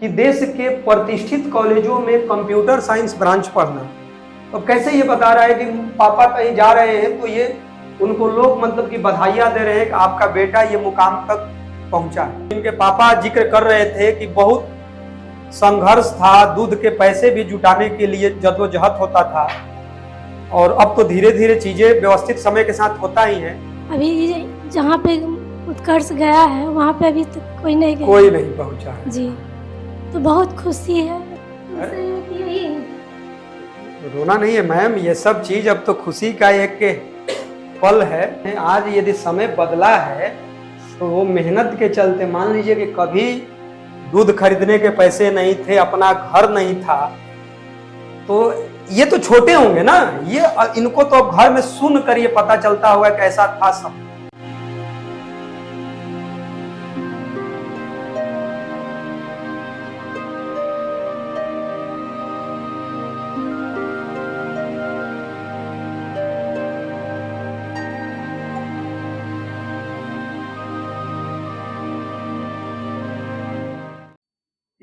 कि देश के प्रतिष्ठित कॉलेजों में कंप्यूटर साइंस ब्रांच पढ़ना। तो कैसे ये बता रहा है कि पापा कहीं जा रहे हैं तो ये उनको लोग मतलब कि बधाइयां दे रहे हैं कि आपका बेटा ये मुकाम तक पहुंचा है। इनके पापा जिक्र कर रहे थे कि बहुत संघर्ष था, दूध के पैसे भी जुटाने के लिए जद्दोजहद होता था, और अब तो धीरे धीरे चीजें व्यवस्थित समय के साथ होता ही है। अभी जहाँ पे उत्कर्ष गया है वहाँ पे अभी तक कोई नहीं गया, कोई नहीं पहुंचा है जी। तो बहुत खुशी है। रोना नहीं है मैम, ये सब चीज अब तो खुशी का एक पल है। आज यदि समय बदला है तो वो मेहनत के चलते, मान लीजिए कि कभी दूध खरीदने के पैसे नहीं थे, अपना घर नहीं था, तो ये तो छोटे होंगे ना, ये इनको तो अब घर में सुन कर ये पता चलता होगा कैसा था सब।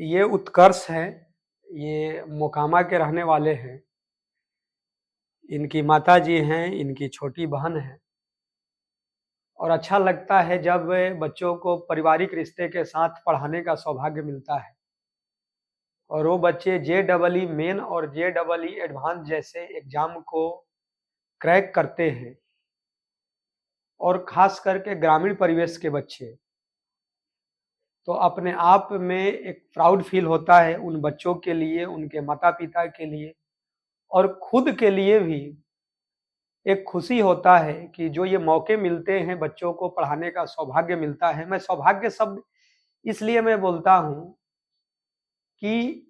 ये उत्कर्ष है, ये मोकामा के रहने वाले हैं। इनकी माता जी हैं, इनकी छोटी बहन है। और अच्छा लगता है जब बच्चों को पारिवारिक रिश्ते के साथ पढ़ाने का सौभाग्य मिलता है, और वो बच्चे JEE मेन और JEE एडवांस जैसे एग्जाम को क्रैक करते हैं, और खास करके ग्रामीण परिवेश के बच्चे, तो अपने आप में एक प्राउड फील होता है उन बच्चों के लिए, उनके माता पिता के लिए, और खुद के लिए भी एक खुशी होता है कि जो ये मौके मिलते हैं, बच्चों को पढ़ाने का सौभाग्य मिलता है। मैं सौभाग्य शब्द इसलिए मैं बोलता हूं कि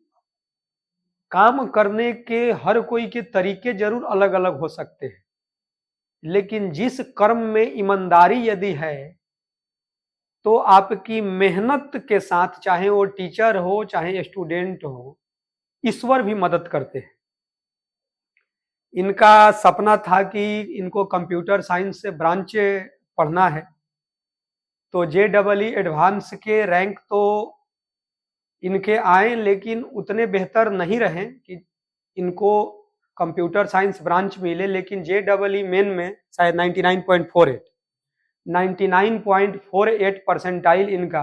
काम करने के हर कोई के तरीके जरूर अलग अलग हो सकते हैं, लेकिन जिस कर्म में ईमानदारी यदि है तो आपकी मेहनत के साथ, चाहे वो टीचर हो चाहे स्टूडेंट हो, ईश्वर भी मदद करते हैं। इनका सपना था कि इनको कंप्यूटर साइंस से ब्रांच पढ़ना है, तो JEE एडवांस के रैंक तो इनके आए, लेकिन उतने बेहतर नहीं रहे कि इनको कंप्यूटर साइंस ब्रांच मिले। लेकिन JEE मेन में शायद 99.48 परसेंटाइल इनका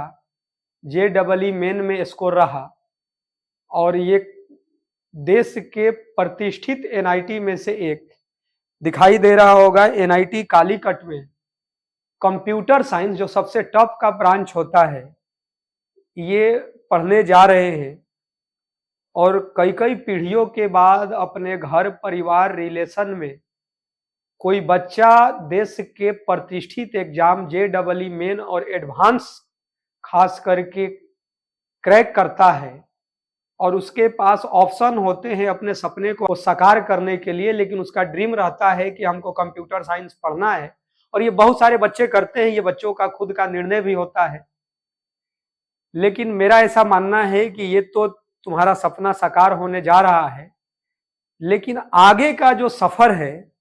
JEE मेन में स्कोर रहा, और ये देश के प्रतिष्ठित NIT में से एक दिखाई दे रहा होगा। NIT कालीकट में कंप्यूटर साइंस जो सबसे टॉप का ब्रांच होता है, ये पढ़ने जा रहे हैं, और कई कई पीढ़ियों के बाद अपने घर परिवार रिलेशन में कोई बच्चा देश के प्रतिष्ठित एग्जाम JEE मेन और एडवांस खास करके क्रैक करता है, और उसके पास ऑप्शन होते हैं अपने सपने को साकार करने के लिए, लेकिन उसका ड्रीम रहता है कि हमको कंप्यूटर साइंस पढ़ना है। और ये बहुत सारे बच्चे करते हैं, ये बच्चों का खुद का निर्णय भी होता है। लेकिन मेरा ऐसा मानना है कि ये तो तुम्हारा सपना साकार होने जा रहा है, लेकिन आगे का जो सफर है,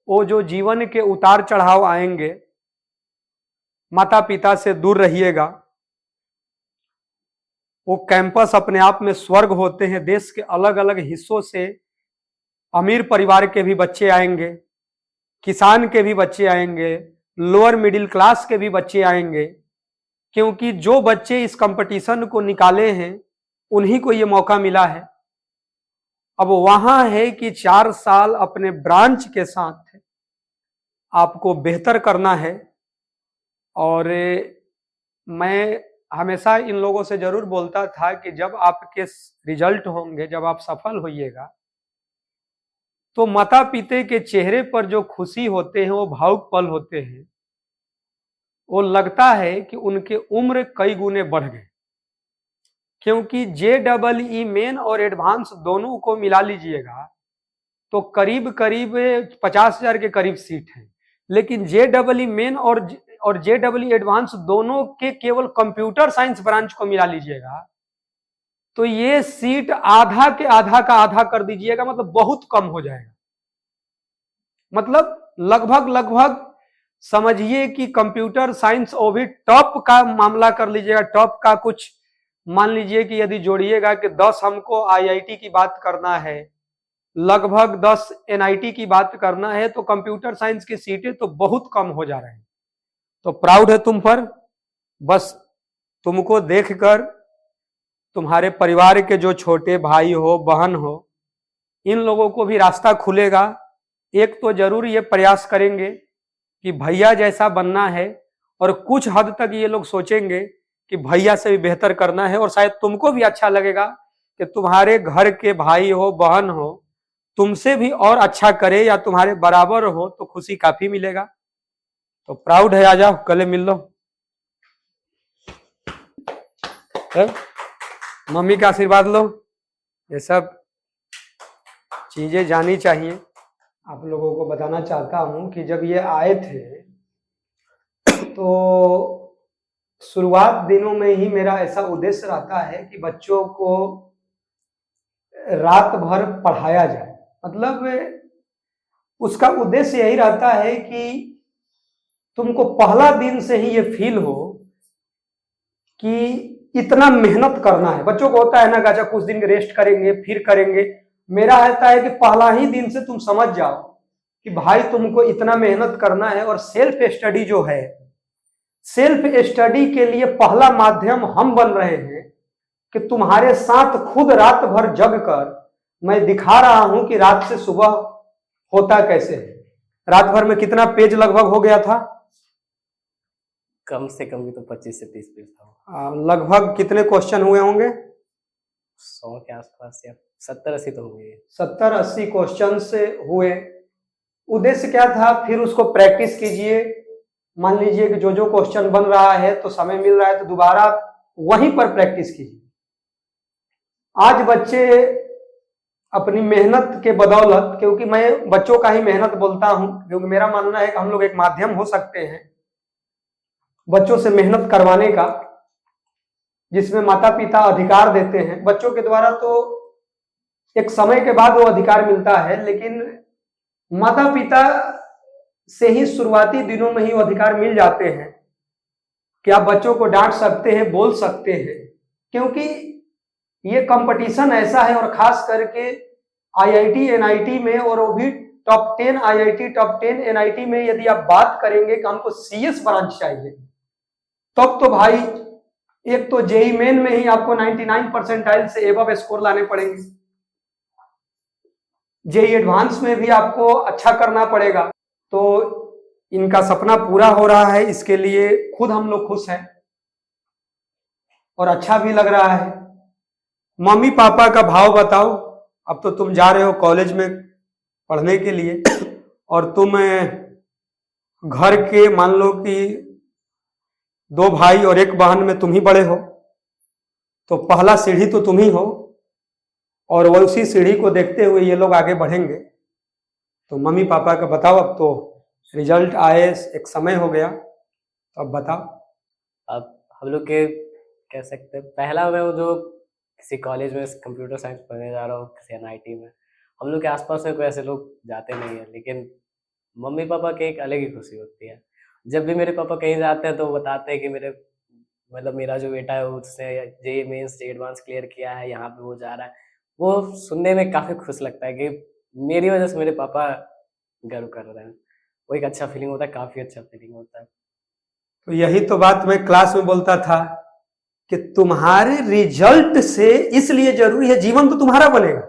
वो जो जीवन के उतार चढ़ाव आएंगे, माता पिता से दूर रहिएगा। वो कैंपस अपने आप में स्वर्ग होते हैं। देश के अलग अलग हिस्सों से अमीर परिवार के भी बच्चे आएंगे, किसान के भी बच्चे आएंगे, लोअर मिडिल क्लास के भी बच्चे आएंगे, क्योंकि जो बच्चे इस कंपटीशन को निकाले हैं उन्हीं को ये मौका मिला है। अब वहां है कि 4 साल अपने ब्रांच के साथ आपको बेहतर करना है। और मैं हमेशा इन लोगों से जरूर बोलता था कि जब आपके रिजल्ट होंगे, जब आप सफल होइएगा, तो माता पिता के चेहरे पर जो खुशी होते हैं वो भावुक पल होते हैं। वो लगता है कि उनके उम्र कई गुने बढ़ गए, क्योंकि JEE मेन और एडवांस दोनों को मिला लीजिएगा तो करीब करीब 50,000 के करीब सीट है। लेकिन JEE मेन और JEE एडवांस दोनों के केवल कंप्यूटर साइंस ब्रांच को मिला लीजिएगा तो ये सीट आधा के आधा का आधा कर दीजिएगा, मतलब बहुत कम हो जाएगा। मतलब लगभग समझिए कि कंप्यूटर साइंस वो भी टॉप का मामला कर लीजिएगा, टॉप का कुछ मान लीजिए कि यदि जोड़िएगा कि 10 हमको आईआईटी की बात करना है, लगभग 10 एनआईटी की बात करना है, तो कंप्यूटर साइंस की सीटें तो बहुत कम हो जा रहे हैं। तो प्राउड है तुम पर। बस तुमको देखकर तुम्हारे परिवार के जो छोटे भाई हो, बहन हो, इन लोगों को भी रास्ता खुलेगा। एक तो जरूर ये प्रयास करेंगे कि भैया जैसा बनना है, और कुछ हद तक ये लोग सोचेंगे कि भैया से भी बेहतर करना है, और शायद तुमको भी अच्छा लगेगा कि तुम्हारे घर के भाई हो, बहन हो, तुमसे भी और अच्छा करे या तुम्हारे बराबर हो, तो खुशी काफी मिलेगा। तो प्राउड है, आ जाओ गले मिल लो। मम्मी का आशीर्वाद लो। ये सब चीजें जानी चाहिए। आप लोगों को बताना चाहता हूं कि जब ये आए थे तो शुरुआत दिनों में ही मेरा ऐसा उद्देश्य रहता है कि बच्चों को रात भर पढ़ाया जाए। मतलब उसका उद्देश्य यही रहता है कि तुमको पहला दिन से ही ये फील हो कि इतना मेहनत करना है। बच्चों को होता है ना, गाचा कुछ दिन रेस्ट करेंगे फिर करेंगे। मेरा रहता है कि पहला ही दिन से तुम समझ जाओ कि भाई तुमको इतना मेहनत करना है। और सेल्फ स्टडी जो है, सेल्फ स्टडी के लिए पहला माध्यम हम बन रहे हैं कि तुम्हारे साथ खुद रात भर जग कर मैं दिखा रहा हूं कि रात से सुबह होता कैसे है। रात भर में कितना पेज लगभग हो गया था? कम से कम भी तो 25 से 30 पेज था। लगभग कितने क्वेश्चन हुए होंगे? 100 के आसपास या 70-80 तो हुए। 70-80 क्वेश्चन से हुए। उद्देश्य क्या था? फिर उसको प्रैक्टिस कीजिए। मान लीजिए कि जो जो क्वेश्चन बन रहा है तो समय मिल रहा है तो दोबारा वहीं पर प्रैक्टिस कीजिए। आज बच्चे अपनी मेहनत के बदौलत, क्योंकि मैं बच्चों का ही मेहनत बोलता हूं, क्योंकि मेरा मानना है कि हम लोग एक माध्यम हो सकते हैं बच्चों से मेहनत करवाने का, जिसमें माता पिता अधिकार देते हैं। बच्चों के द्वारा तो एक समय के बाद वो अधिकार मिलता है, लेकिन माता पिता से ही शुरुआती दिनों में ही वो अधिकार मिल जाते हैं कि आप बच्चों को डांट सकते हैं, बोल सकते हैं। क्योंकि ये कंपटीशन ऐसा है, और खास करके आईआईटी एनआईटी में, और वो भी टॉप 10 आईआईटी टॉप 10 एनआईटी में यदि आप बात करेंगे कि हमको सीएस ब्रांच चाहिए, तब तो भाई एक तो जेई मेन में ही आपको 99 परसेंटाइल से एबव स्कोर लाने पड़ेंगे। जेई एडवांस में भी आपको अच्छा करना पड़ेगा। तो इनका सपना पूरा हो रहा है, इसके लिए खुद हम लोग खुश हैं और अच्छा भी लग रहा है। मम्मी पापा का भाव बताओ। अब तो तुम जा रहे हो कॉलेज में पढ़ने के लिए, और तुम घर के मान लो कि 2 भाई और 1 बहन में तुम ही बड़े हो, तो पहला सीढ़ी तो तुम ही हो, और वो उसी सीढ़ी को देखते हुए ये लोग आगे बढ़ेंगे। तो मम्मी पापा का बताओ। अब तो रिजल्ट आए, एक समय हो गया, तो अब बताओ। अब हम लोग के कह सकते हैं, पहला मैं वो जो किसी कॉलेज में कंप्यूटर साइंस पढ़ने जा रहा हूँ, किसी एनआईटी में, हम लोग के आसपास में कोई ऐसे लोग जाते नहीं है, लेकिन मम्मी पापा की एक अलग ही खुशी होती है। जब भी मेरे पापा कहीं जाते हैं तो वो बताते हैं कि मेरा जो बेटा है उसने JEE mains JEE advance clear किया है, यहाँ पे वो जा रहा है। वो सुनने में काफी खुश लगता है कि मेरी वजह से मेरे पापा गर्व कर रहे हैं। वो एक अच्छा फीलिंग होता है, काफी अच्छा फीलिंग होता है। तो यही तो बात मैं क्लास में बोलता था कि तुम्हारे रिजल्ट से इसलिए जरूरी है, जीवन तो तुम्हारा बनेगा,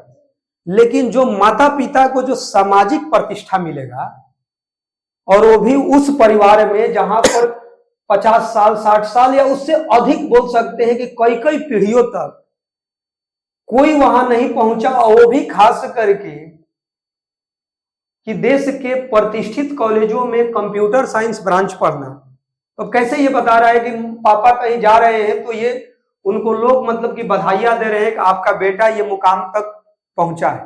लेकिन जो माता पिता को जो सामाजिक प्रतिष्ठा मिलेगा, और वो भी उस परिवार में जहां पर 50 साल 60 साल या उससे अधिक बोल सकते हैं कि कई कई पीढ़ियों तक कोई वहां नहीं पहुंचा, और वो भी खास करके कि देश के प्रतिष्ठित कॉलेजों में कंप्यूटर साइंस ब्रांच पढ़ना। तो कैसे ये बता रहा है कि पापा कहीं जा रहे हैं तो ये उनको लोग मतलब कि बधाइयां दे रहे हैं कि आपका बेटा ये मुकाम तक पहुंचा है।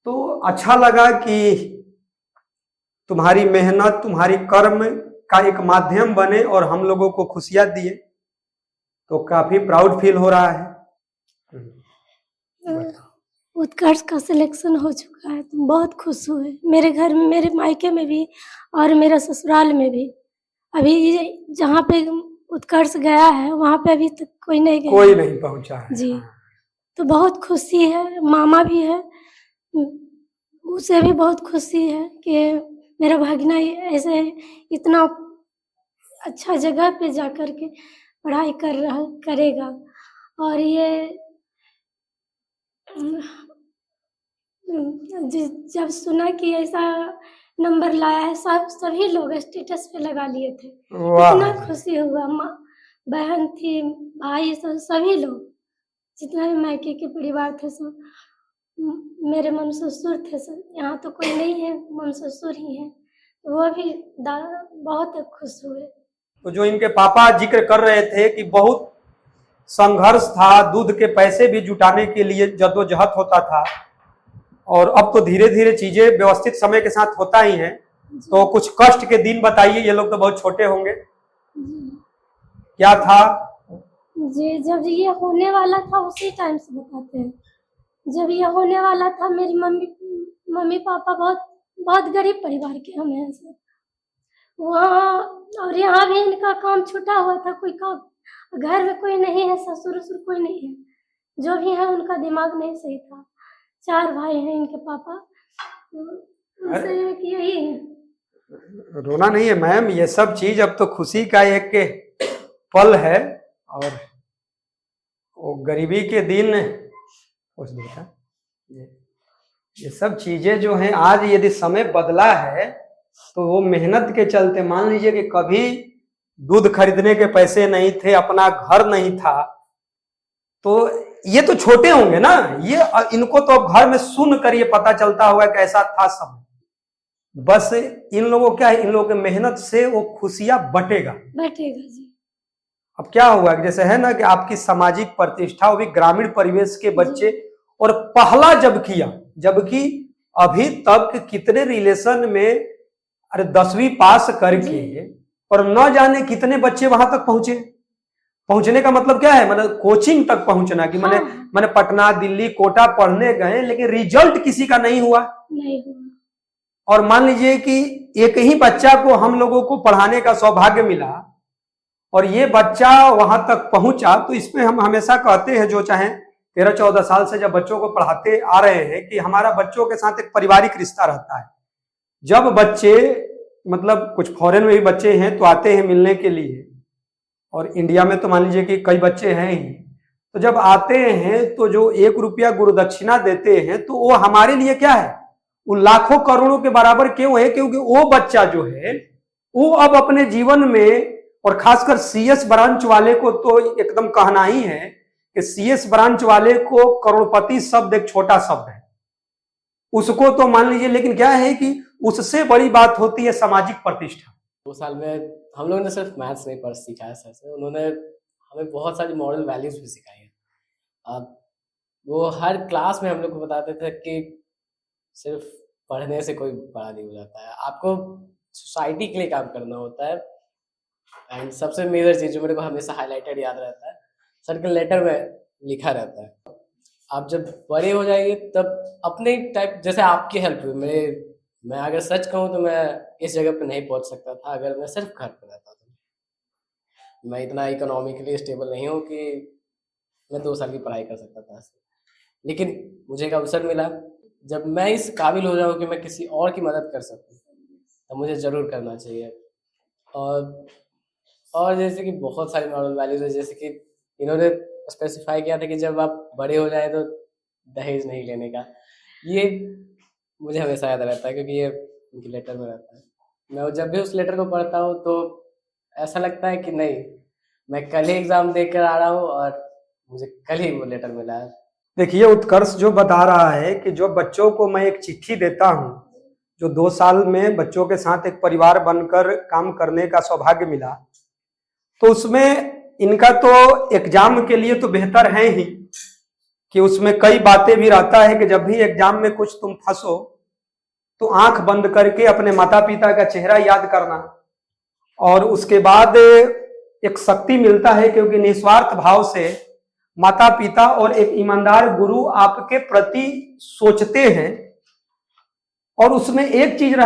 तो अच्छा लगा कि तुम्हारी मेहनत, तुम्हारी कर्म का एक माध्यम बने और हम लोगों को खुशियां दिए, तो काफी प्राउड फील हो रहा है। उत्कर्ष का सिलेक्शन हो चुका है तो बहुत खुश हुए। मेरे घर में, मेरे मायके में भी और मेरे ससुराल में भी। अभी जहाँ पे उत्कर्ष गया है वहाँ पे अभी तक कोई नहीं गया। कोई नहीं पहुंचा है। जी, तो बहुत खुशी है। मामा भी है, उसे भी बहुत खुशी है कि मेरा भागना ऐसे इतना अच्छा जगह पे जा कर के पढ़ाई करेगा। और ये जब सुना कि ऐसा नंबर लाया है, सभी लोग स्टेटस पे लगा लिए थे। वाह। इतना खुशी हुआ। माँ, बहन थी, भाई, सभी लोग, जितना भी मायके के परिवार थे, सब मेरे मम ससुर थे, सब यहाँ तो कोई नहीं है, मम ससुर ही है, वो भी बहुत खुश हुए। तो जो इनके पापा जिक्र कर रहे थे कि बहुत संघर्ष था, दूध के पैसे भी जुटाने के लिए जद्दोजहद होता था, और अब तो धीरे धीरे चीजें व्यवस्थित समय के साथ होता ही है। तो कुछ कष्ट के दिन बताइए, ये लोग तो बहुत छोटे होंगे, क्या था? जी, जब ये होने वाला था उसी टाइम से बताते हैं। जब ये होने वाला था, मेरी मम्मी पापा बहुत गरीब परिवार के हम हैं सब वहाँ, और यहाँ भी इनका काम छूटा हुआ था, कोई काम, घर में कोई नहीं है, ससुर ससुर कोई नहीं है, जो भी है उनका दिमाग नहीं सही था। 4 भाई हैं इनके पापा, उनसे यही है। रोना नहीं है मैम, ये सब चीज अब तो खुशी का एक पल है, और वो गरीबी के दिन कुछ देखा, ये सब चीजें जो हैं, आज यदि समय बदला है तो वो मेहनत के चलते। मान लीजिए कि कभी दूध खरीदने के पैसे नहीं थे, अपना घर नहीं था, तो ये तो छोटे होंगे ना, ये इनको तो अब घर में सुन कर ये पता चलता होगा कैसा था सब। बस इन लोगों क्या है, इन लोगों की मेहनत से वो खुशियां बटेगा जी। अब क्या हुआ कि जैसे है ना कि आपकी सामाजिक प्रतिष्ठा, वो भी ग्रामीण परिवेश के बच्चे, और पहला जब किया, जबकि अभी तक कितने रिलेशन में, अरे 10वीं पास करके और न जाने कितने बच्चे वहां तक पहुंचे। पहुंचने का मतलब क्या है, मतलब कोचिंग तक पहुंचना, कि मैंने पटना, दिल्ली, कोटा पढ़ने गए, लेकिन रिजल्ट किसी का नहीं हुआ। और मान लीजिए कि एक ही बच्चा को हम लोगों को पढ़ाने का सौभाग्य मिला, और ये बच्चा वहां तक पहुंचा। तो इसमें हम हमेशा कहते हैं, जो चाहे 13-14 साल से जब बच्चों को पढ़ाते आ रहे हैं, कि हमारा बच्चों के साथ एक पारिवारिक रिश्ता रहता है। जब बच्चे, मतलब कुछ फॉरेन में भी बच्चे हैं तो आते हैं मिलने के लिए, और इंडिया में तो मान लीजिए कि कई बच्चे हैं ही, तो जब आते हैं तो जो 1 रुपया गुरुदक्षिणा देते हैं, तो वो हमारे लिए क्या है, वो लाखों करोड़ों के बराबर क्यों है? क्योंकि वो बच्चा जो है, वो अब अपने जीवन में, और खासकर सीएस ब्रांच वाले को तो एकदम कहना ही है कि सीएस ब्रांच वाले को करोड़पति शब्द एक छोटा शब्द है, उसको तो मान लीजिए। लेकिन क्या है कि उससे बड़ी बात होती है सामाजिक प्रतिष्ठा। 2 साल में हम लोगों ने सिर्फ मैथ्स नहीं पढ़ सिखाया सर से, उन्होंने हमें बहुत सारी मॉरल वैल्यूज भी सिखाई है। अब वो हर क्लास में हम लोग को बताते थे कि सिर्फ पढ़ने से कोई बड़ा नहीं हो जाता है, आपको सोसाइटी के लिए काम करना होता है। एंड सबसे मेजर चीज जो मेरे को हमेशा हाईलाइटेड याद रहता है, सर के लेटर में लिखा रहता है, आप जब बड़े हो जाएंगे तब अपने टाइप, जैसे आपकी हेल्प हुई, मैं अगर सच कहूँ तो मैं इस जगह पे नहीं पहुंच सकता था अगर मैं सिर्फ घर पर रहता था। मैं इतना इकोनॉमिकली स्टेबल नहीं हूँ कि मैं 2 साल की पढ़ाई कर सकता था, लेकिन मुझे एक अवसर मिला, जब मैं इस काबिल हो जाऊँ कि मैं किसी और की मदद कर सकूँ, तो मुझे ज़रूर करना चाहिए। और जैसे कि बहुत सारी मॉरल वैल्यूज है, जैसे कि इन्होंने स्पेसिफाई किया था कि जब आप बड़े हो जाए तो दहेज नहीं लेने का, ये मुझे हमेशा याद रहता है क्योंकि ये उनके लेटर में रहता है। मैं जब भी उस लेटर को पढ़ता हूँ तो ऐसा लगता है कि नहीं, मैं कल ही एग्जाम देकर आ रहा हूँ और मुझे कल ही वो लेटर मिला है। देखिए, उत्कर्ष जो बता रहा है कि जो बच्चों को मैं एक चिट्ठी देता हूँ, जो 2 साल में बच्चों के साथ एक परिवार बनकर काम करने का सौभाग्य मिला, तो उसमें इनका तो एग्जाम के लिए तो बेहतर है ही कि उसमें कई बातें भी रहता है कि जब भी एग्जाम में कुछ तुम फंसो तो आंख बंद करके अपने माता पिता का चेहरा याद करना, और उसके बाद एक शक्ति मिलता है, क्योंकि निस्वार्थ भाव से माता पिता और एक ईमानदार गुरु आपके प्रति सोचते हैं। और उसमें एक चीज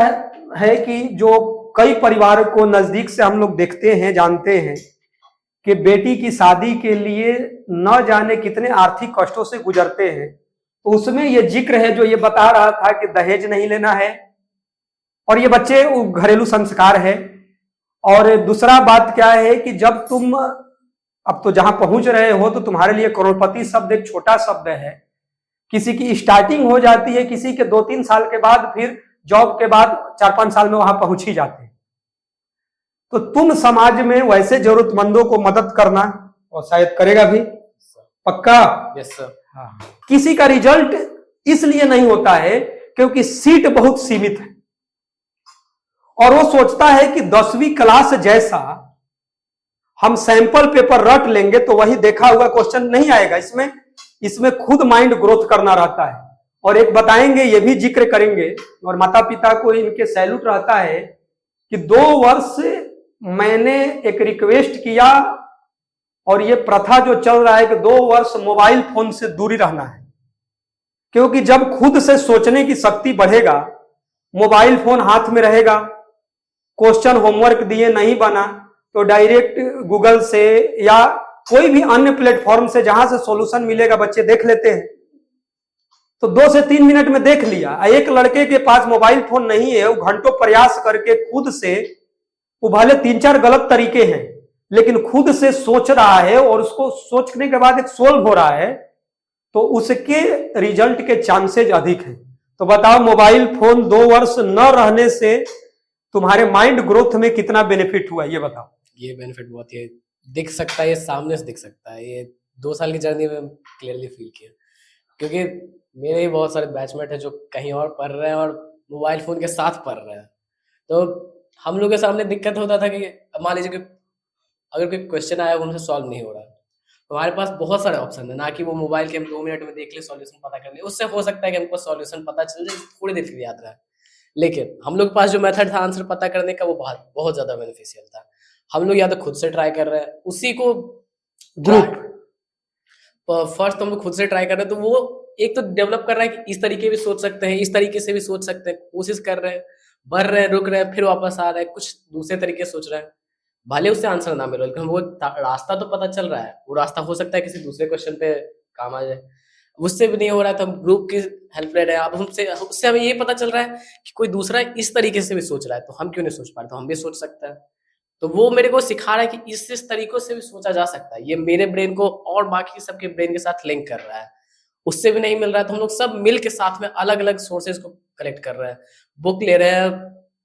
है कि जो कई परिवार को नजदीक से हम लोग देखते हैं, जानते हैं, कि बेटी की शादी के लिए न जाने कितने आर्थिक कष्टों से गुजरते हैं, तो उसमें ये जिक्र है जो ये बता रहा था कि दहेज नहीं लेना है, और ये बच्चे घरेलू संस्कार है। और दूसरा बात क्या है कि जब तुम अब तो जहां पहुंच रहे हो तो तुम्हारे लिए करोड़पति शब्द एक छोटा शब्द है। किसी की स्टार्टिंग हो जाती है, किसी के 2-3 साल के बाद, फिर जॉब के बाद 4-5 साल में वहां पहुंच ही जाते हैं। तो तुम समाज में वैसे जरूरतमंदों को मदद करना, और शायद करेगा भी, पक्का? Yes sir. हाँ। किसी का रिजल्ट इसलिए नहीं होता है क्योंकि सीट बहुत सीमित है, और वो सोचता है कि 10वीं क्लास जैसा हम सैंपल पेपर रट लेंगे तो वही देखा हुआ क्वेश्चन नहीं आएगा। इसमें खुद माइंड ग्रोथ करना रहता है। और एक बताएंगे, ये भी जिक्र करेंगे, और माता पिता को इनके सैल्यूट रहता है कि 2 वर्ष मैंने एक रिक्वेस्ट किया, और ये प्रथा जो चल रहा है कि 2 वर्ष मोबाइल फोन से दूरी रहना है, क्योंकि जब खुद से सोचने की शक्ति बढ़ेगा, मोबाइल फोन हाथ में रहेगा, क्वेश्चन होमवर्क दिए नहीं बना तो डायरेक्ट गूगल से या कोई भी अन्य प्लेटफॉर्म से जहां से सॉल्यूशन मिलेगा बच्चे देख लेते हैं। तो 2 से 3 मिनट में देख लिया। एक लड़के के पास मोबाइल फोन नहीं है, वो घंटों प्रयास करके खुद से, वो भले 3-4 गलत तरीके हैं लेकिन खुद से सोच रहा है, और उसको सोचने के बाद एक सोल्व हो रहा है, तो उसके रिजल्ट के चांसेज अधिक हैं। तो बताओ, मोबाइल फोन 2 वर्ष न रहने से तुम्हारे माइंड ग्रोथ में कितना बेनिफिट हुआ, ये बताओ। ये बेनिफिट बहुत ही दिख सकता है, ये सामने से दिख सकता है। ये 2 साल की जर्नी में क्लियरली फील किया, क्योंकि मेरे ही बहुत सारे बैचमेट हैं जो कहीं और पढ़ रहे हैं और मोबाइल फोन के साथ पढ़ रहे हैं। तो हम लोग के सामने दिक्कत होता था कि मान लीजिए कि अगर कोई क्वेश्चन आया वो हमसे सॉल्व नहीं हो रहा, तो हमारे पास बहुत सारे ऑप्शन है, ना कि वो मोबाइल के हम 2 मिनट में देख ले सॉल्यूशन पता कर ले। उससे हो सकता है कि हमको सॉल्यूशन पता चल जाए, थोड़ी देर के लिए याद रहे, लेकिन हम लोग के पास जो मेथड था आंसर पता करने का, वो बहुत ज्यादा बेनिफिशियल था। हम लोग या तो खुद से ट्राई कर रहे हैं, उसी को ग्रुप फर्स्ट हम लोग खुद से ट्राई कर रहे हैं, तो वो एक तो डेवलप कर रहा है कि इस तरीके भी सोच सकते हैं, इस तरीके से भी सोच सकते हैं, कोशिश कर रहे हैं, बढ़ रहे हैं, रुक रहे हैं, फिर वापस आ रहे हैं, कुछ दूसरे तरीके सोच रहे हैं। भले उससे आंसर ना मिले, लेकिन वो रास्ता तो पता चल रहा है, वो रास्ता हो सकता है किसी दूसरे क्वेश्चन पे काम आ जाए। उससे भी नहीं हो रहा है तो हम ग्रुप की हेल्प ले रहे हैं। अब उससे हमें ये पता चल रहा है कि कोई दूसरा इस तरीके से भी सोच रहा है, तो हम क्यों नहीं सोच पा रहे, तो हम भी सोच सकते हैं। तो वो मेरे को सिखा रहा है कि इस तरीकों से भी सोचा जा सकता है। ये मेरे ब्रेन को और बाकी सबके ब्रेन के साथ लिंक कर रहा है। उससे भी नहीं मिल रहा है तो हम लोग सब मिल के साथ में अलग अलग सोर्सेज को कलेक्ट कर रहे हैं, बुक ले रहे हैं,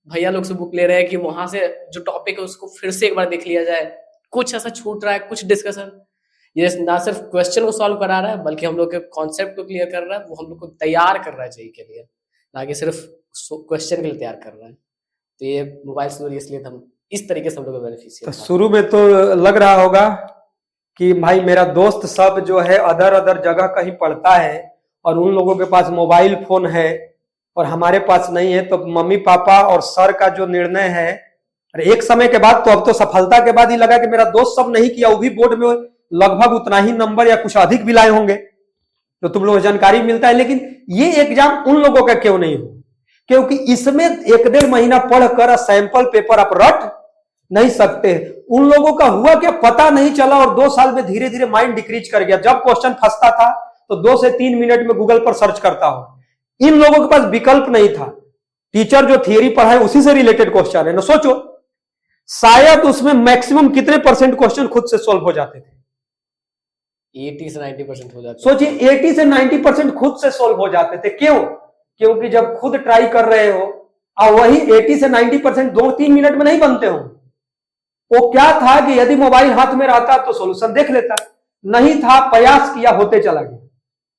भैया लोग से बुक ले रहे हैं कि वहां से जो टॉपिक है उसको फिर से एक बार देख लिया जाए। कुछ ऐसा छूट रहा है, कुछ डिस्कशन ये ना सिर्फ क्वेश्चन को सॉल्व करा रहा है, बल्कि हम लोग के कॉन्सेप्ट को क्लियर कर रहा है, वो हम लोग को तैयार कर रहा है जेईई के लिए, ना कि सिर्फ क्वेश्चन के लिए तैयार कर रहा है। तो ये मोबाइल से इसलिए हम इस तरीके से हम लोग को बेनिफिशियल। तो शुरू में तो लग रहा होगा कि भाई मेरा दोस्त सब जो है अदर जगह कहीं पढ़ता है और उन लोगों के पास मोबाइल फोन है और हमारे पास नहीं है, तो मम्मी पापा और सर का जो निर्णय है, अरे एक समय के बाद तो, अब तो सफलता के बाद ही लगा कि मेरा दोस्त सब नहीं किया, वो भी बोर्ड में लगभग उतना ही नंबर या कुछ अधिक भी लाए होंगे, तो तुम लोगों को जानकारी मिलता है। लेकिन ये एग्जाम उन लोगों का क्यों नहीं हो, क्योंकि इसमें 1-1.5 महीना पढ़कर सैंपल पेपर आप रट नहीं सकते। उन लोगों का हुआ क्या पता नहीं चला और 2 साल में धीरे धीरे माइंड डिक्रीज कर गया। जब क्वेश्चन फंसता था तो 2 से 3 मिनट में गूगल पर सर्च करता हो। इन लोगों के पास विकल्प नहीं था, टीचर जो थियरी पढ़ाए उसी से रिलेटेड क्वेश्चन है ना। सोचो शायद उसमें मैक्सिमम कितने % क्वेश्चन खुद से सॉल्व हो जाते थे? 80 से 90% हो जाते। सोचिए 80 से 90% खुद से सॉल्व हो जाते थे। क्यों? क्योंकि जब खुद ट्राई कर रहे हो और वही 80 से 90% 2-3 मिनट में नहीं बनते हो। वो क्या था कि यदि मोबाइल हाथ में रहता तो सॉल्यूशन देख लेता, नहीं था, प्रयास किया, होते चला गया।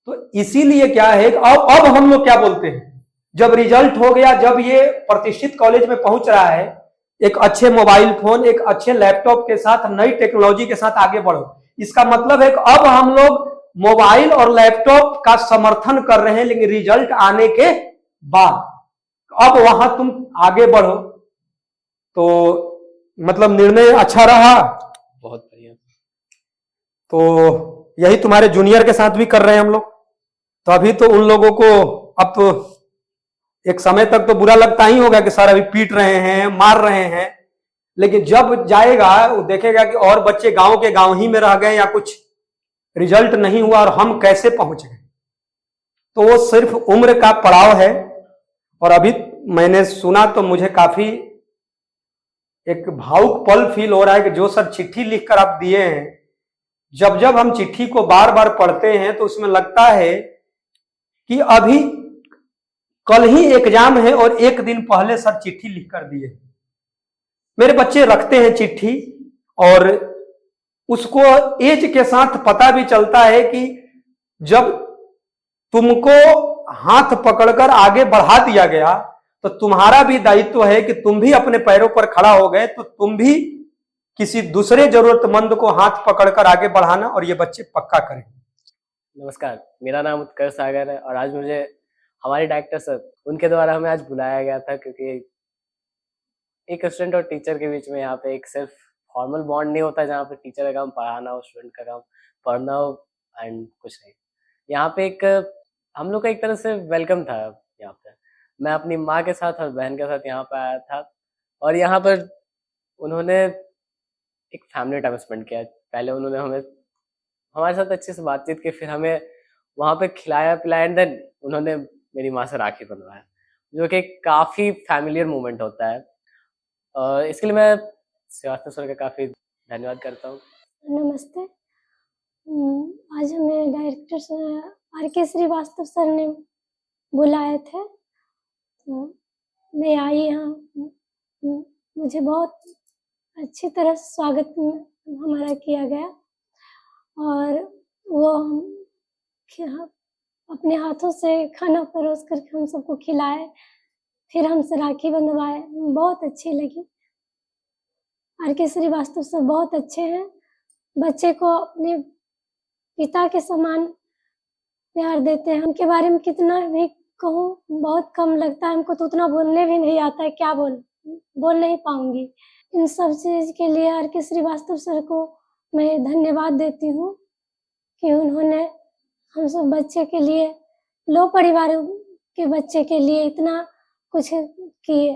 तो इसीलिए क्या है, अब हम लोग क्या बोलते हैं, जब रिजल्ट हो गया, जब ये प्रतिष्ठित कॉलेज में पहुंच रहा है, एक अच्छे मोबाइल फोन, एक अच्छे लैपटॉप के साथ, नई टेक्नोलॉजी के साथ आगे बढ़ो। इसका मतलब है कि अब हम लोग मोबाइल और लैपटॉप का समर्थन कर रहे हैं, लेकिन रिजल्ट आने के बाद अब वहां तुम आगे बढ़ो। तो मतलब निर्णय अच्छा रहा, बहुत बढ़िया। तो यही तुम्हारे जूनियर के साथ भी कर रहे हैं हम लोग। तो अभी तो उन लोगों को अब तो एक समय तक तो बुरा लगता ही होगा कि सर अभी पीट रहे हैं, मार रहे हैं, लेकिन जब जाएगा वो देखेगा कि और बच्चे गांव के गांव ही में रह गए या कुछ रिजल्ट नहीं हुआ और हम कैसे पहुंच गए। तो वो सिर्फ उम्र का पड़ाव है। और अभी मैंने सुना तो मुझे काफी एक भावुक पल फील हो रहा है कि जो सर चिट्ठी लिखकर आप दिए हैं, जब जब हम चिट्ठी को बार बार पढ़ते हैं तो उसमें लगता है कि अभी कल ही एग्जाम है और एक दिन पहले सर चिट्ठी लिखकर दिए। मेरे बच्चे रखते हैं चिट्ठी और उसको एज के साथ पता भी चलता है कि जब तुमको हाथ पकड़कर आगे बढ़ा दिया गया तो तुम्हारा भी दायित्व है कि तुम भी अपने पैरों पर खड़ा हो गए तो तुम भी किसी दूसरे जरूरतमंद को हाथ पकड़कर आगे बढ़ाना, और ये बच्चे पक्का करें। नमस्कार, मेरा नाम उत्कर्ष सागर है और आज मुझे हमारे डायरेक्टर सर उनके द्वारा हमें आज बुलाया गया था, क्योंकि एक स्टूडेंट और टीचर के बीच में यहाँ पे एक सिर्फ फॉर्मल बॉन्ड नहीं होता जहाँ पे टीचर का काम पढ़ाना हो, स्टूडेंट का काम पढ़ना हो एंड कुछ नहीं। यहाँ पे एक हम लोग का एक तरह से वेलकम था। यहाँ पे मैं अपनी माँ के साथ और बहन के साथ यहाँ पे आया था और यहाँ पर उन्होंने एक फैमिली टाइम स्पेंड किया। पहले उन्होंने हमारे साथ अच्छे से बातचीत की, फिर हमें वहाँ पे खिलाया पिलाया एंड देन उन्होंने मेरी माँ से राखी बंधवाया, जो कि काफ़ी फैमिलियर मोमेंट होता है। इसके लिए मैं श्रीवास्तव सर का काफ़ी धन्यवाद करता हूँ। नमस्ते। आज हमें director sir RK Srivastava sir ने बुलाए थे, तो मैं आई यहाँ। मुझे बहुत अच्छी तरह स्वागत हमारा किया गया और वो अपने हाथों से खाना परोस करके हम सबको खिलाए, फिर हमसे राखी बंधवाए। बहुत अच्छी लगी। RK श्रीवास्तव सर बहुत अच्छे हैं, बच्चे को अपने पिता के समान प्यार देते हैं। उनके बारे में कितना भी कहूँ बहुत कम लगता है। हमको तो उतना बोलने भी नहीं आता है, क्या बोल नहीं पाऊंगी। इन सब चीज़ के लिए RK श्रीवास्तव सर को मैं धन्यवाद देती हूँ कि उन्होंने हम सब बच्चे के लिए, लो परिवार के बच्चे के लिए इतना कुछ किए।